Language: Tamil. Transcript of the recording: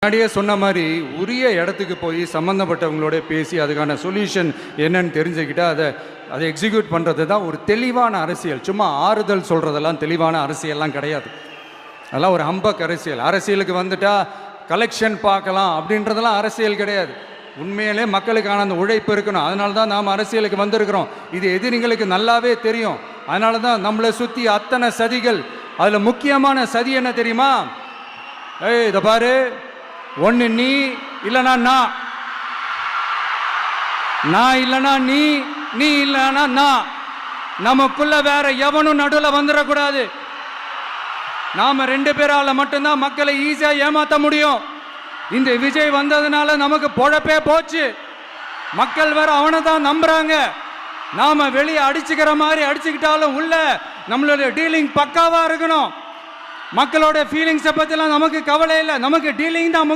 முன்னாடியே சொன்ன மாதிரி உரிய இடத்துக்கு போய் சம்மந்தப்பட்டவங்களோட பேசி அதுக்கான சொல்யூஷன் என்னன்னு தெரிஞ்சுக்கிட்டு அதை எக்ஸிக்யூட் பண்ணுறது தான் ஒரு தெளிவான அரசியல். சும்மா ஆறுதல் சொல்கிறதெல்லாம் தெளிவான அரசியல்லாம் கிடையாது. அதெல்லாம் ஒரு ஹம்பக் அரசியல். அரசியலுக்கு வந்துட்டா கலெக்ஷன் பார்க்கலாம் அப்படின்றதெல்லாம் அரசியல் கிடையாது. உண்மையிலே மக்களுக்கான அந்த உழைப்பு இருக்கணும். அதனால தான் நாம் அரசியலுக்கு வந்திருக்கிறோம். இது எதிரிங்களுக்கு நல்லாவே தெரியும். அதனால தான் நம்மளை சுற்றி அத்தனை சதிகள். அதில் முக்கியமான சதி என்ன தெரியுமா? இதை பாரு, ஒன்று நீ இல்லைனா நான் இல்லைனா நீ இல்லைனா நான். நமக்குள்ள வேற எவனும் நடுவில் வந்துடக்கூடாது. நாம ரெண்டு பேரால மட்டும்தான் மக்களை ஈஸியா ஏமாத்த முடியும். இந்த விஜய் வந்ததுனால நமக்கு பொழப்பே போச்சு. மக்கள் வேற அவனை தான் நம்புறாங்க. நாம வெளியே அடிச்சுக்கிற மாதிரி அடிச்சுக்கிட்டாலும் உள்ள நம்மளுடைய டீலிங் பக்காவா இருக்கணும். மக்களோட ஃபீலிங்ஸை பத்திலாம் நமக்கு கவலை இல்லை. நமக்கு டீலிங் தான்.